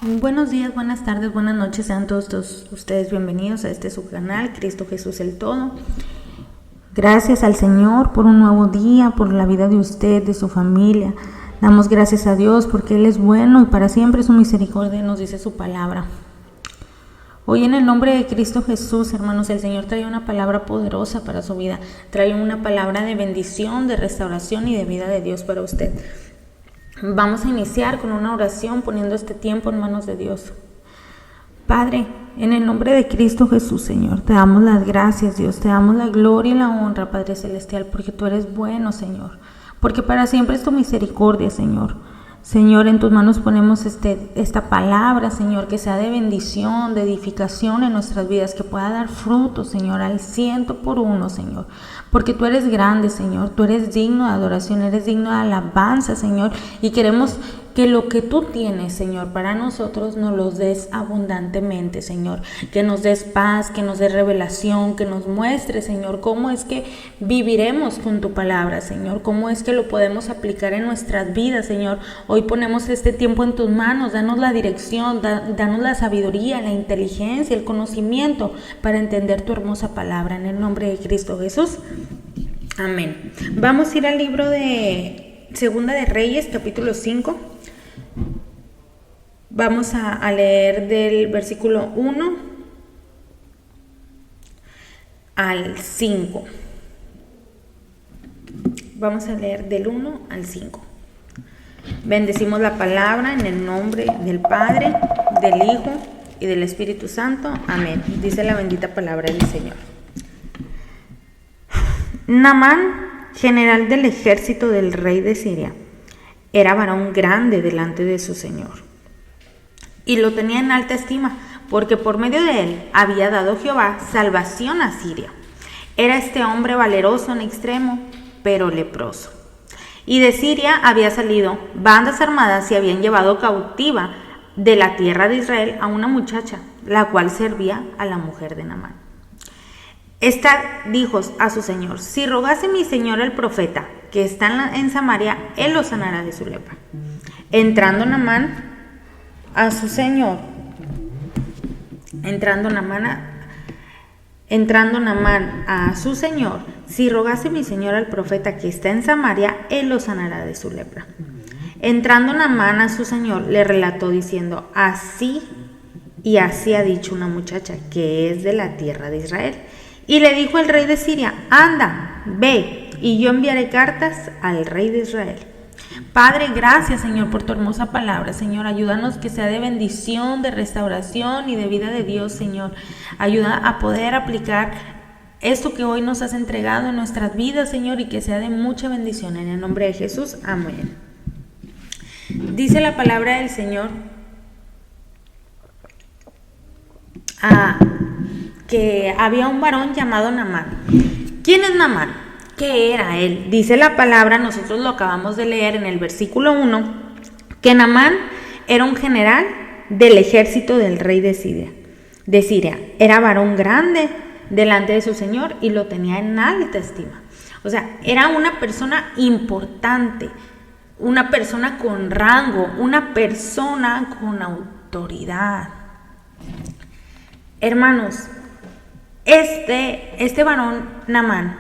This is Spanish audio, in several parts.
Buenos días, buenas tardes, buenas noches, sean todos ustedes bienvenidos a su canal, Cristo Jesús el Todo. Gracias al Señor por un nuevo día, por la vida de usted, de su familia. Damos gracias a Dios porque Él es bueno y para siempre su misericordia nos dice su palabra. Hoy en el nombre de Cristo Jesús, hermanos, el Señor trae una palabra poderosa para su vida. Trae una palabra de bendición, de restauración y de vida de Dios para usted. Vamos a iniciar con una oración poniendo este tiempo en manos de Dios. Padre, en el nombre de Cristo Jesús, Señor, te damos las gracias, Dios, te damos la gloria y la honra, Padre Celestial, porque tú eres bueno, Señor, porque para siempre es tu misericordia, Señor. Señor, en tus manos ponemos esta palabra, Señor, que sea de bendición, de edificación en nuestras vidas, que pueda dar fruto, Señor, al 100%, Señor, porque tú eres grande, Señor, tú eres digno de adoración, eres digno de alabanza, Señor, y queremos que lo que tú tienes, Señor, para nosotros nos los des abundantemente, Señor, que nos des paz, que nos des revelación, que nos muestres, Señor, cómo es que viviremos con tu palabra, Señor, cómo es que lo podemos aplicar en nuestras vidas, Señor. Hoy ponemos este tiempo en tus manos, danos la dirección, danos la sabiduría, la inteligencia, el conocimiento para entender tu hermosa palabra, en el nombre de Cristo Jesús. Amén. Vamos a ir al libro de Segunda de Reyes, capítulo 5. Vamos a leer del versículo 1 al 5. Vamos a leer del 1 al 5. Bendecimos la palabra en el nombre del Padre, del Hijo y del Espíritu Santo. Amén. Dice la bendita palabra del Señor. Naamán, general del ejército del rey de Siria, era varón grande delante de su señor, y lo tenía en alta estima, porque por medio de él había dado Jehová salvación a Siria. Era este hombre valeroso en extremo, pero leproso. Y de Siria había salido bandas armadas y habían llevado cautiva de la tierra de Israel a una muchacha, la cual servía a la mujer de Naamán. Esta dijo a su señor: si rogase mi señor el profeta, que está en Samaria, él lo sanará de su lepra. Entrando Naamán a su señor, si rogase mi señor al profeta que está en Samaria, él lo sanará de su lepra. Entrando Naamán a su señor, le relató diciendo: así y así ha dicho una muchacha que es de la tierra de Israel. Y le dijo el rey de Siria: anda, ve, y yo enviaré cartas al rey de Israel. Padre, gracias, Señor, por tu hermosa palabra. Señor, ayúdanos que sea de bendición, de restauración y de vida de Dios, Señor. Ayuda a poder aplicar esto que hoy nos has entregado en nuestras vidas, Señor, y que sea de mucha bendición. En el nombre de Jesús, amén. Dice la palabra del Señor que había un varón llamado Naamán. ¿Quién es Naamán? ¿Qué era él? Dice la palabra, nosotros lo acabamos de leer en el versículo 1, que Naamán era un general del ejército del rey de Siria. Era varón grande delante de su señor y lo tenía en alta estima. O sea, era una persona importante, una persona con rango, una persona con autoridad. Hermanos, este varón Naamán,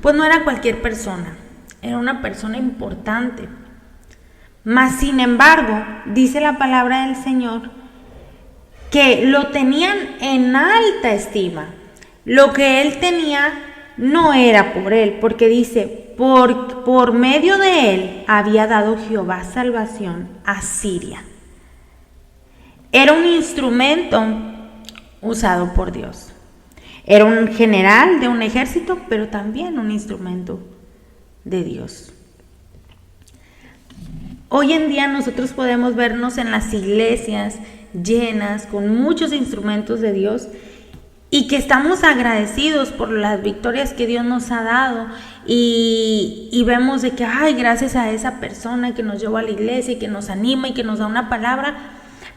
pues no era cualquier persona, era una persona importante. Mas sin embargo, dice la palabra del Señor que lo tenían en alta estima. Lo que él tenía no era por él, porque dice, por medio de él había dado Jehová salvación a Siria. Era un instrumento usado por Dios. Era un general de un ejército, pero también un instrumento de Dios. Hoy en día nosotros podemos vernos en las iglesias llenas con muchos instrumentos de Dios y que estamos agradecidos por las victorias que Dios nos ha dado y vemos de que, gracias a esa persona que nos llevó a la iglesia y que nos anima y que nos da una palabra,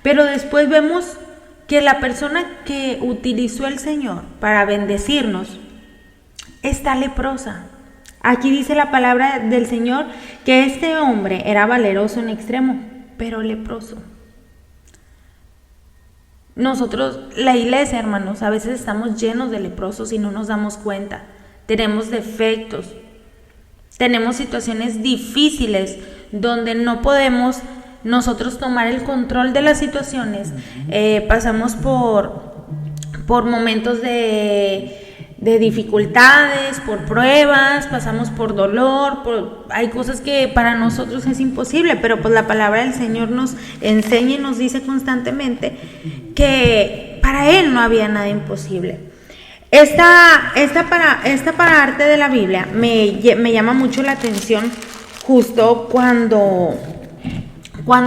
pero después vemos que la persona que utilizó el Señor para bendecirnos está leprosa. Aquí dice la palabra del Señor que este hombre era valeroso en extremo, pero leproso. Nosotros, la iglesia, hermanos, a veces estamos llenos de leprosos y no nos damos cuenta. Tenemos defectos, tenemos situaciones difíciles donde no podemos nosotros tomar el control de las situaciones. Pasamos por momentos de dificultades, por pruebas, pasamos por dolor, hay cosas que para nosotros es imposible, pero pues la palabra del Señor nos enseña y nos dice constantemente que para Él no había nada imposible. Esta parte de la Biblia me llama mucho la atención justo cuando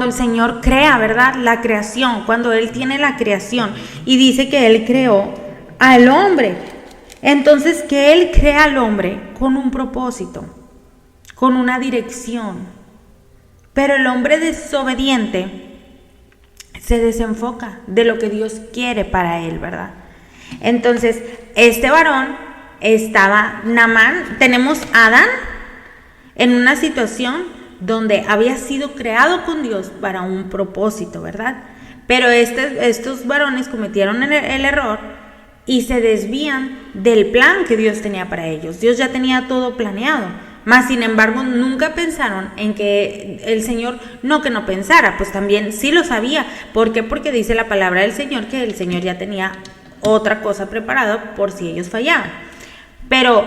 el Señor crea, ¿verdad? La creación, cuando Él tiene la creación y dice que Él creó al hombre. Entonces, que Él crea al hombre con un propósito, con una dirección. Pero el hombre desobediente se desenfoca de lo que Dios quiere para él, ¿verdad? Entonces, este varón estaba, Naamán, tenemos a Adán en una situación donde había sido creado con Dios para un propósito, ¿verdad? Pero estos varones cometieron el error y se desvían del plan que Dios tenía para ellos. Dios ya tenía todo planeado, mas sin embargo nunca pensaron en que el Señor, no que no pensara, pues también sí lo sabía. ¿Por qué? Porque dice la palabra del Señor que el Señor ya tenía otra cosa preparada por si ellos fallaban. Pero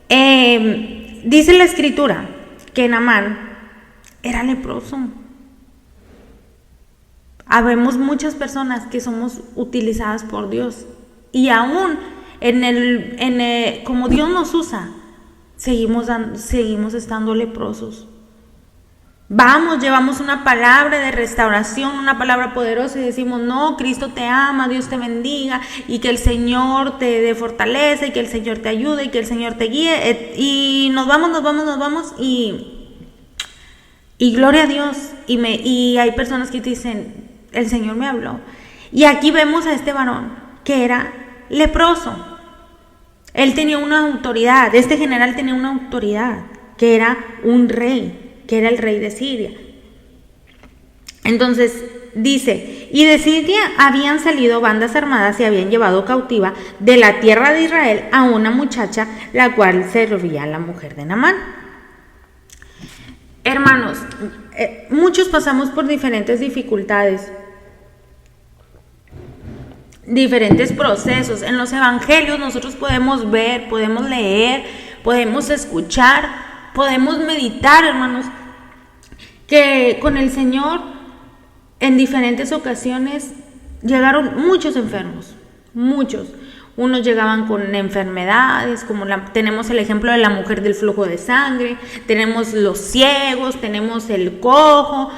dice la Escritura que Naamán era leproso. Habemos muchas personas que somos utilizadas por Dios y aún como Dios nos usa, seguimos estando leprosos. Llevamos una palabra de restauración, una palabra poderosa y decimos, no, Cristo te ama, Dios te bendiga y que el Señor te dé fortaleza y que el Señor te ayude y que el Señor te guíe, y nos vamos y gloria a Dios, y hay personas que te dicen, el Señor me habló. Y aquí vemos a este varón que era leproso. Él tenía una autoridad, este general tenía una autoridad, que era un rey, que era el rey de Siria. Entonces dice, y de Siria habían salido bandas armadas y habían llevado cautiva de la tierra de Israel a una muchacha, la cual servía a la mujer de Naamán. Hermanos, muchos pasamos por diferentes dificultades, diferentes procesos. En los evangelios nosotros podemos ver, podemos leer, podemos escuchar, podemos meditar, hermanos, que con el Señor en diferentes ocasiones llegaron muchos enfermos, muchos. Unos llegaban con enfermedades, como tenemos el ejemplo de la mujer del flujo de sangre, tenemos los ciegos, tenemos el cojo,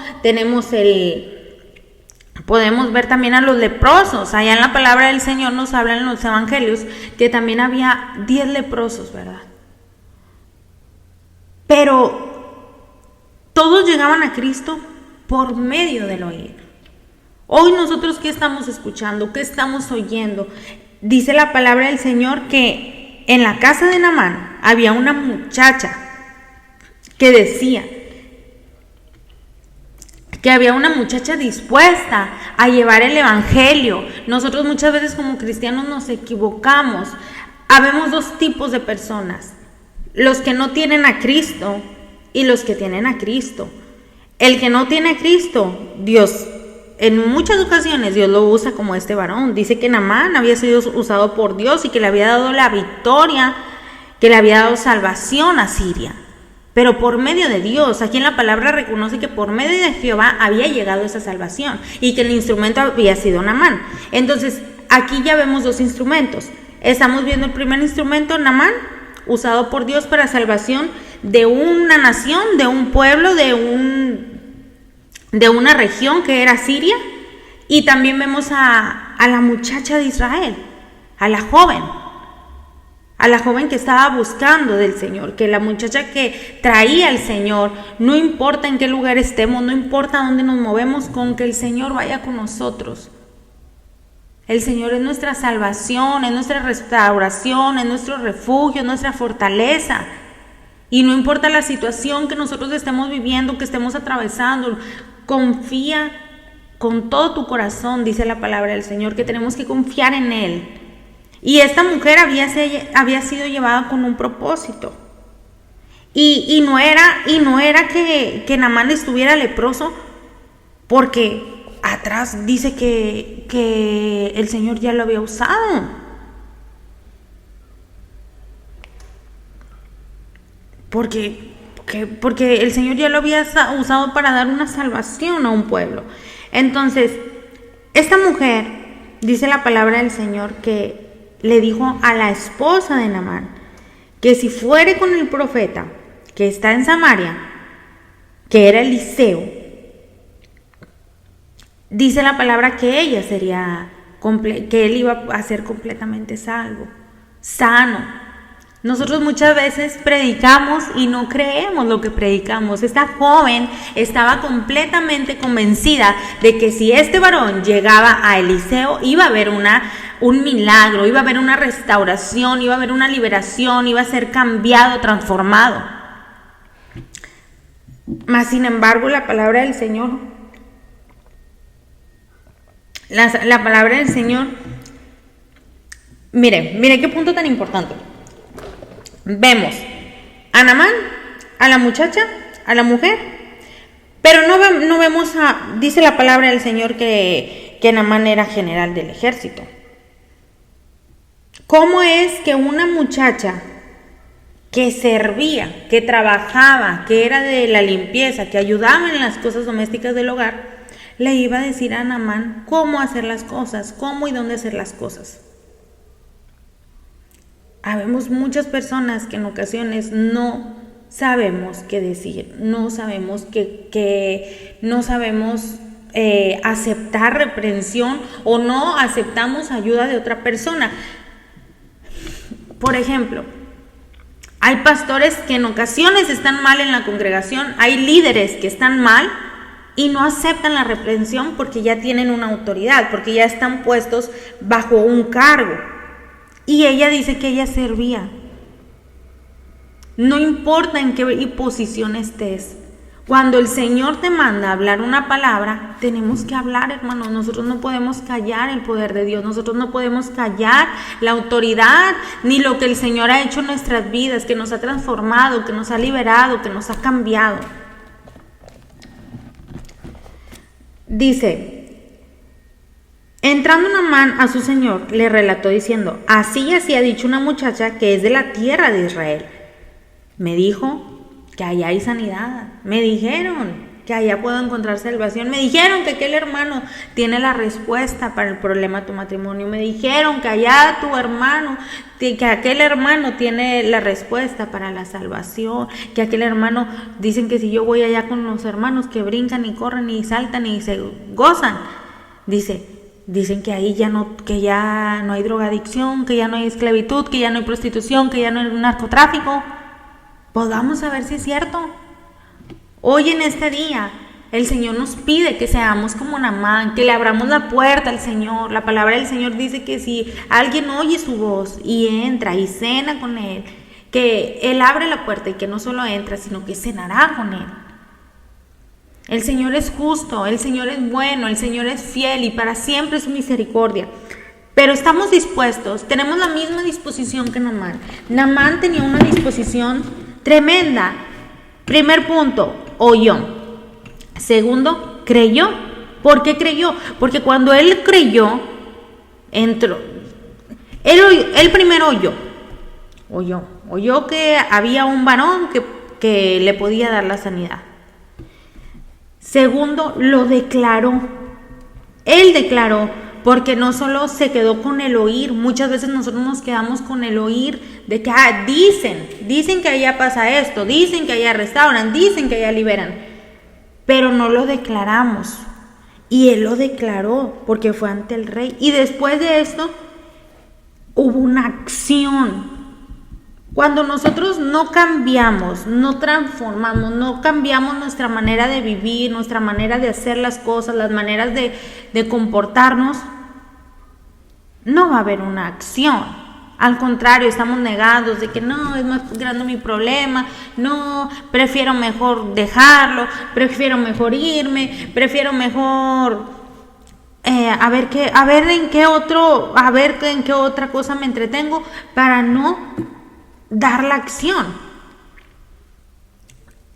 podemos ver también a los leprosos. Allá en la palabra del Señor nos hablan en los evangelios que también había 10 leprosos, ¿verdad? Pero todos llegaban a Cristo por medio del oír. Hoy nosotros, ¿qué estamos escuchando? ¿Qué estamos oyendo? Dice la palabra del Señor que en la casa de Naamán había una muchacha que decía que había una muchacha dispuesta a llevar el evangelio. Nosotros muchas veces como cristianos nos equivocamos. Habemos dos tipos de personas: los que no tienen a Cristo y los que tienen a Cristo. El que no tiene a Cristo, Dios, en muchas ocasiones Dios lo usa como este varón. Dice que Naamán había sido usado por Dios y que le había dado la victoria, que le había dado salvación a Siria. Pero por medio de Dios, aquí en la palabra reconoce que por medio de Jehová había llegado esa salvación y que el instrumento había sido Naamán. Entonces, aquí ya vemos dos instrumentos. Estamos viendo el primer instrumento, Naamán, usado por Dios para salvación de una nación, de un pueblo, de una región que era Siria. Y también vemos a la muchacha de Israel, a la joven que estaba buscando del Señor, que la muchacha que traía al Señor. No importa en qué lugar estemos, no importa dónde nos movemos, con que el Señor vaya con nosotros. El Señor es nuestra salvación, es nuestra restauración, es nuestro refugio, es nuestra fortaleza. Y no importa la situación que nosotros estemos viviendo, que estemos atravesando, confía con todo tu corazón, dice la palabra del Señor, que tenemos que confiar en Él. Y esta mujer había sido llevada con un propósito. Y no era que Naamán estuviera leproso, porque atrás dice que el Señor ya lo había usado. Porque el Señor ya lo había usado para dar una salvación a un pueblo. Entonces, esta mujer, dice la palabra del Señor, que le dijo a la esposa de Naamán que si fuere con el profeta que está en Samaria, que era Eliseo, dice la palabra que ella que él iba a ser completamente salvo, sano. Nosotros muchas veces predicamos y no creemos lo que predicamos. Esta joven estaba completamente convencida de que si este varón llegaba a Eliseo, iba a haber un milagro, iba a haber una restauración, iba a haber una liberación, iba a ser cambiado, transformado. Mas sin embargo, la palabra del Señor, la palabra del Señor, mire qué punto tan importante. Vemos a Naamán, a la muchacha, a la mujer, pero no vemos dice la palabra del Señor que Naamán era general del ejército. ¿Cómo es que una muchacha que servía, que trabajaba, que era de la limpieza, que ayudaba en las cosas domésticas del hogar, le iba a decir a Naamán cómo hacer las cosas, cómo y dónde hacer las cosas? Habemos muchas personas que en ocasiones no sabemos qué decir, no sabemos no sabemos aceptar reprensión o no aceptamos ayuda de otra persona. Por ejemplo, hay pastores que en ocasiones están mal en la congregación, hay líderes que están mal y no aceptan la reprensión porque ya tienen una autoridad, porque ya están puestos bajo un cargo. Y ella dice que ella servía. No importa en qué posición estés. Cuando el Señor te manda a hablar una palabra, tenemos que hablar, hermanos. Nosotros no podemos callar el poder de Dios. Nosotros no podemos callar la autoridad ni lo que el Señor ha hecho en nuestras vidas, que nos ha transformado, que nos ha liberado, que nos ha cambiado. Dice: entrando Naamán a su señor, le relató diciendo: así ha dicho una muchacha que es de la tierra de Israel. Me dijo que allá hay sanidad. Me dijeron que allá puedo encontrar salvación. Me dijeron que aquel hermano tiene la respuesta para el problema de tu matrimonio. Me dijeron que allá que aquel hermano tiene la respuesta para la salvación. Que aquel hermano, dicen que si yo voy allá con los hermanos que brincan y corren y saltan y se gozan, dicen que ahí ya no hay drogadicción, que ya no hay esclavitud, que ya no hay prostitución, que ya no hay narcotráfico. Pues vamos a ver si es cierto. Hoy en este día el Señor nos pide que seamos como Naamán, que le abramos la puerta al Señor. La palabra del Señor dice que si alguien oye su voz y entra y cena con Él, que Él abre la puerta y que no solo entra, sino que cenará con Él. El Señor es justo, el Señor es bueno, el Señor es fiel y para siempre es su misericordia. Pero estamos dispuestos, tenemos la misma disposición que Naamán. Naamán tenía una disposición tremenda. Primer punto, oyó. Segundo, creyó. ¿Por qué creyó? Porque cuando él creyó, entró. Él primero oyó que había un varón que le podía dar la sanidad. Segundo, lo declaró. Él declaró, porque no solo se quedó con el oír. Muchas veces nosotros nos quedamos con el oír de que dicen que allá pasa esto, dicen que allá restauran, dicen que allá liberan, pero no lo declaramos. Y él lo declaró porque fue ante el rey. Y después de esto hubo una acción. Cuando nosotros no cambiamos, no transformamos, no cambiamos nuestra manera de vivir, nuestra manera de hacer las cosas, las maneras de comportarnos, no va a haber una acción. Al contrario, estamos negados de que no, es más grande mi problema, no, prefiero mejor dejarlo, prefiero mejor irme, prefiero mejor a ver en qué otra cosa me entretengo para no dar la acción.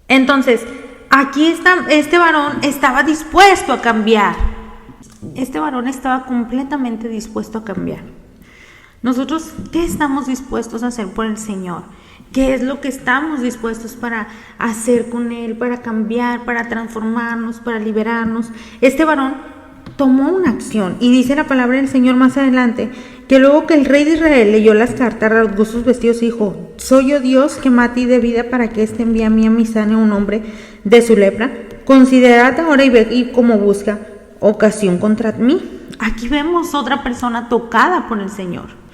Entonces, aquí este varón estaba dispuesto a cambiar. Este varón estaba completamente dispuesto a cambiar. Nosotros, ¿qué estamos dispuestos a hacer por el Señor? ¿Qué es lo que estamos dispuestos para hacer con Él, para cambiar, para transformarnos, para liberarnos? Este varón tomó una acción y dice la palabra del Señor más adelante que luego que el rey de Israel leyó las cartas, rasgó sus vestidos y dijo: ¿Soy yo Dios que mate y dé vida para que éste envíe a mí sane un hombre de su lepra? Considerad ahora y ve cómo busca ocasión contra mí. Aquí vemos otra persona tocada por el Señor.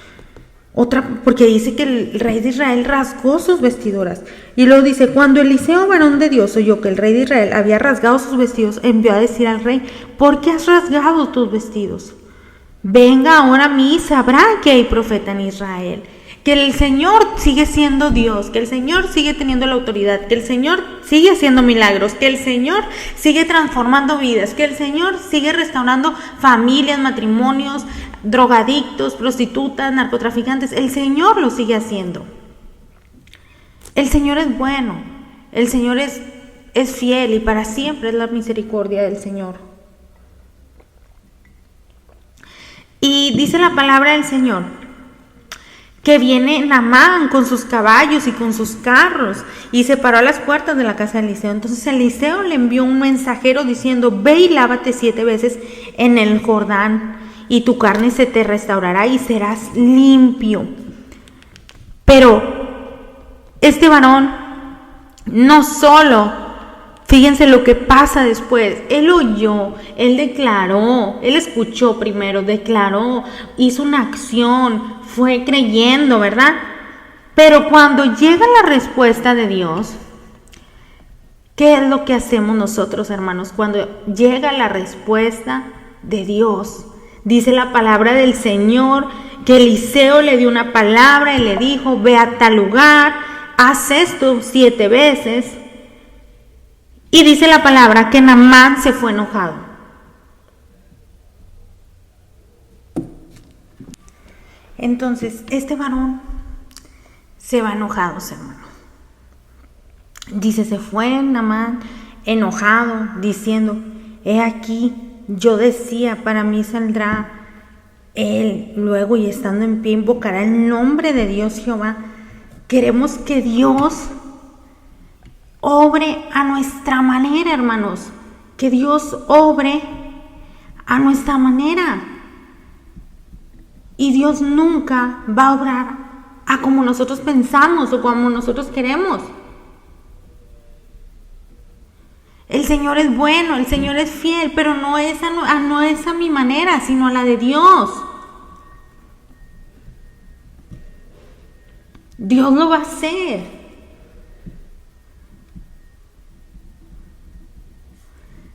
Porque dice que el rey de Israel rasgó sus vestiduras. Y luego dice: cuando Eliseo, varón de Dios, oyó que el rey de Israel había rasgado sus vestidos, envió a decir al rey: ¿por qué has rasgado tus vestidos? Venga ahora a mí y sabrá que hay profeta en Israel. Que el Señor sigue siendo Dios, que el Señor sigue teniendo la autoridad, que el Señor sigue haciendo milagros, que el Señor sigue transformando vidas, que el Señor sigue restaurando familias, matrimonios, drogadictos, prostitutas, narcotraficantes. El Señor lo sigue haciendo. El Señor es bueno, el Señor es fiel y para siempre es la misericordia del Señor. Y dice la palabra del Señor que viene Naamán con sus caballos y con sus carros y se paró a las puertas de la casa de Eliseo. Entonces Eliseo le envió un mensajero diciendo: ve y lávate 7 veces en el Jordán y tu carne se te restaurará y serás limpio. Pero este varón no solo, fíjense lo que pasa después. Él oyó, él declaró, él escuchó primero, declaró, hizo una acción, fue creyendo, ¿verdad? Pero cuando llega la respuesta de Dios, ¿qué es lo que hacemos nosotros, hermanos? Cuando llega la respuesta de Dios, dice la palabra del Señor que Eliseo le dio una palabra y le dijo: ve a tal lugar, haz esto 7 veces. Y dice la palabra que Naamán se fue enojado. Entonces, este varón se va enojado, hermano. Dice: se fue Naamán enojado, diciendo: he aquí, yo decía, para mí saldrá él luego y estando en pie invocará el nombre de Dios Jehová. Queremos que Dios obre a nuestra manera, hermanos. Que Dios obre a nuestra manera. Y Dios nunca va a obrar a como nosotros pensamos o como nosotros queremos. El Señor es bueno, el Señor es fiel, pero no es a mi manera, sino a la de Dios. Dios lo va a hacer.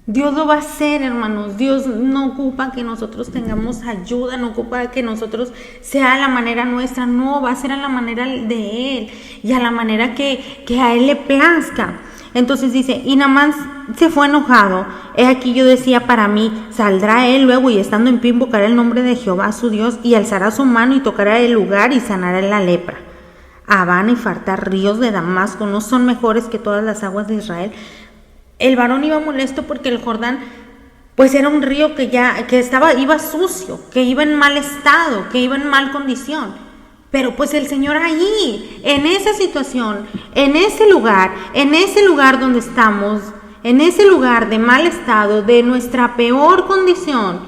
Dios lo va a hacer, hermanos. Dios no ocupa que nosotros tengamos ayuda, no ocupa que nosotros sea a la manera nuestra, no, va a ser a la manera de Él y a la manera que a Él le plazca. Entonces dice: y Naamán se fue enojado. He aquí, yo decía, para mí saldrá él luego y estando en pie invocará el nombre de Jehová su Dios y alzará su mano y tocará el lugar y sanará la lepra. Habana y Fartá, ríos de Damasco, ¿no son mejores que todas las aguas de Israel? El varón iba molesto porque el Jordán pues era un río que iba sucio, que iba en mal estado, que iba en mal condición. Pero pues el Señor ahí, en esa situación, en ese lugar donde estamos, en ese lugar de mal estado, de nuestra peor condición,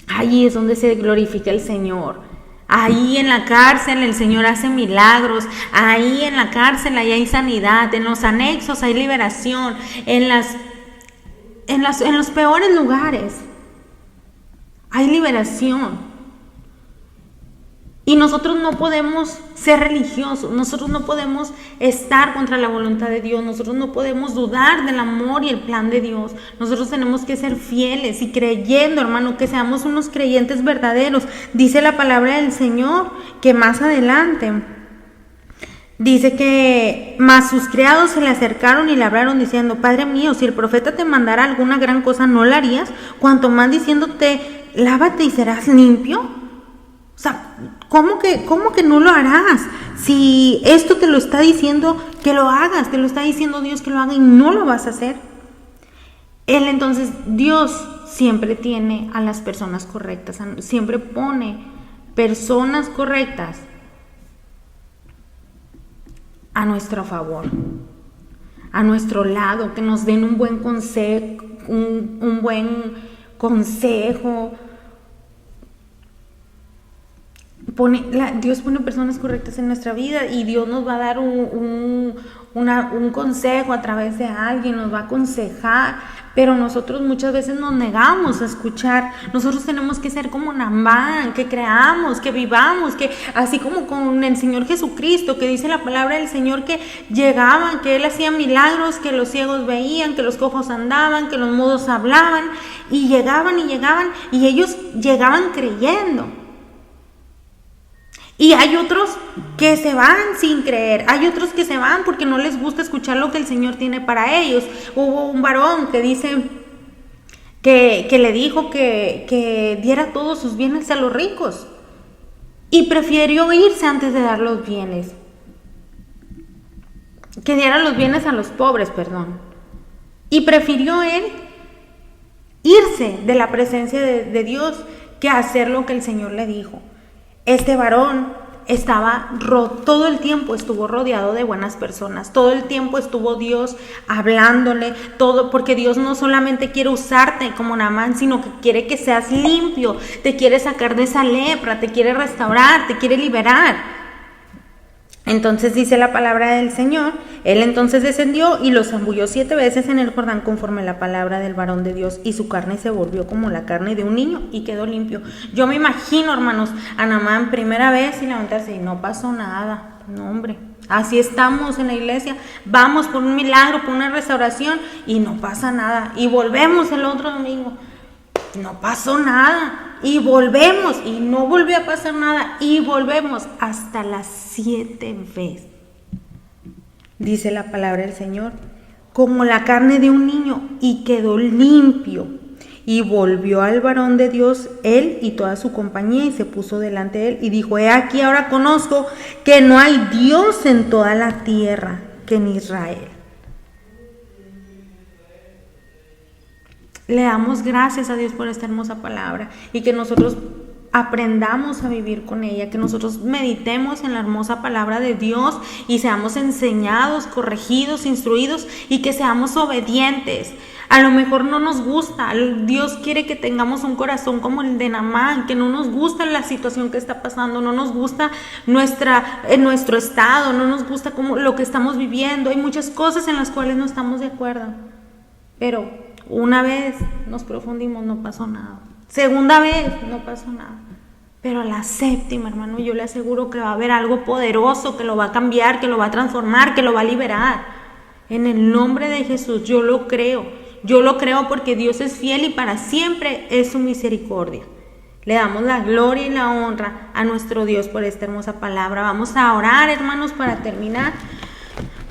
ahí es donde se glorifica el Señor. Ahí en la cárcel el Señor hace milagros, ahí en la cárcel ahí hay sanidad, en los anexos hay liberación, en los peores lugares hay liberación. Y nosotros no podemos ser religiosos, nosotros no podemos estar contra la voluntad de Dios, nosotros no podemos dudar del amor y el plan de Dios. Nosotros tenemos que ser fieles y creyendo, hermano, que seamos unos creyentes verdaderos. Dice la palabra del Señor que más adelante Dice que más sus criados se le acercaron y le hablaron diciendo: Padre mío, si el profeta te mandara alguna gran cosa, ¿no la harías? Cuanto más diciéndote: lávate y serás limpio. O sea, ¿cómo que no lo harás? Si esto te lo está diciendo que lo hagas, te lo está diciendo Dios que lo haga y no lo vas a hacer. Entonces, Dios siempre tiene a las personas correctas, siempre pone personas correctas a nuestro favor, a nuestro lado, que nos den un buen consejo, un buen consejo. Dios pone personas correctas en nuestra vida y Dios nos va a dar un consejo a través de alguien, nos va a aconsejar, pero nosotros muchas veces nos negamos a escuchar. Nosotros tenemos que ser como Naamán, que creamos, que vivamos, que así como con el Señor Jesucristo, que dice la palabra del Señor que llegaban, que Él hacía milagros, que los ciegos veían, que los cojos andaban, que los mudos hablaban, y llegaban y ellos llegaban creyendo. Y hay otros que se van sin creer, hay otros que se van porque no les gusta escuchar lo que el Señor tiene para ellos. Hubo un varón que dice que le dijo que diera todos sus bienes a los ricos y prefirió irse antes de dar los bienes, que diera los bienes a los pobres, y prefirió él irse de la presencia de Dios que hacer lo que el Señor le dijo. Este varón todo el tiempo estuvo rodeado de buenas personas, todo el tiempo estuvo Dios hablándole, porque Dios no solamente quiere usarte como Naamán, sino que quiere que seas limpio, te quiere sacar de esa lepra, te quiere restaurar, te quiere liberar. Entonces dice la palabra del Señor: Él entonces descendió y lo zambulló 7 veces en el Jordán conforme a la palabra del varón de Dios, y su carne se volvió como la carne de un niño y quedó limpio. Yo me imagino, hermanos, a Naamán primera vez y levantarse y no pasó nada. No, hombre, así estamos en la iglesia, vamos por un milagro, por una restauración y no pasa nada, y volvemos el otro domingo, no pasó nada, y volvemos y no volvió a pasar nada, y volvemos hasta las 7 veces. Dice la palabra del Señor: como la carne de un niño, y quedó limpio. Y volvió al varón de Dios, él y toda su compañía, y se puso delante de él y dijo: he aquí, ahora conozco que no hay Dios en toda la tierra que en Israel. Le damos gracias a Dios por esta hermosa palabra, y que nosotros aprendamos a vivir con ella, que nosotros meditemos en la hermosa palabra de Dios y seamos enseñados, corregidos, instruidos, y que seamos obedientes. A lo mejor no nos gusta, Dios quiere que tengamos un corazón como el de Naamán, que no nos gusta la situación que está pasando, no nos gusta nuestro estado, no nos gusta lo que estamos viviendo. Hay muchas cosas en las cuales no estamos de acuerdo, pero una vez nos profundimos, no pasó nada. Segunda vez, no pasó nada. Pero a la 7ª, hermano, yo le aseguro que va a haber algo poderoso que lo va a cambiar, que lo va a transformar, que lo va a liberar. En el nombre de Jesús, yo lo creo. Yo lo creo porque Dios es fiel y para siempre es su misericordia. Le damos la gloria y la honra a nuestro Dios por esta hermosa palabra. Vamos a orar, hermanos, para terminar.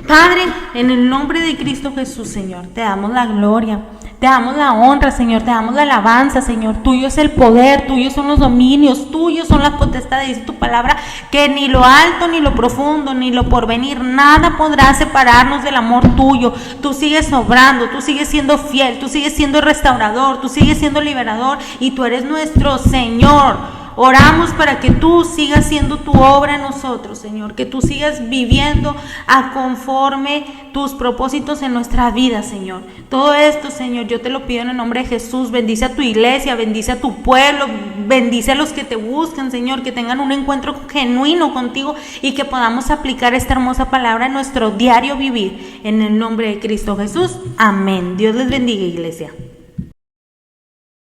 Padre, en el nombre de Cristo Jesús, Señor, te damos la gloria, te damos la honra, Señor, te damos la alabanza, Señor. Tuyo es el poder, tuyos son los dominios, tuyos son las potestades. Dice tu palabra que ni lo alto, ni lo profundo, ni lo porvenir, nada podrá separarnos del amor tuyo. Tú sigues obrando, tú sigues siendo fiel, tú sigues siendo restaurador, tú sigues siendo liberador, y tú eres nuestro Señor. Oramos para que tú sigas haciendo tu obra en nosotros, Señor, que tú sigas viviendo a conforme tus propósitos en nuestra vida, Señor. Todo esto, Señor, yo te lo pido en el nombre de Jesús. Bendice a tu iglesia, bendice a tu pueblo, bendice a los que te buscan, Señor, que tengan un encuentro genuino contigo y que podamos aplicar esta hermosa palabra en nuestro diario vivir. En el nombre de Cristo Jesús, amén. Dios les bendiga, iglesia.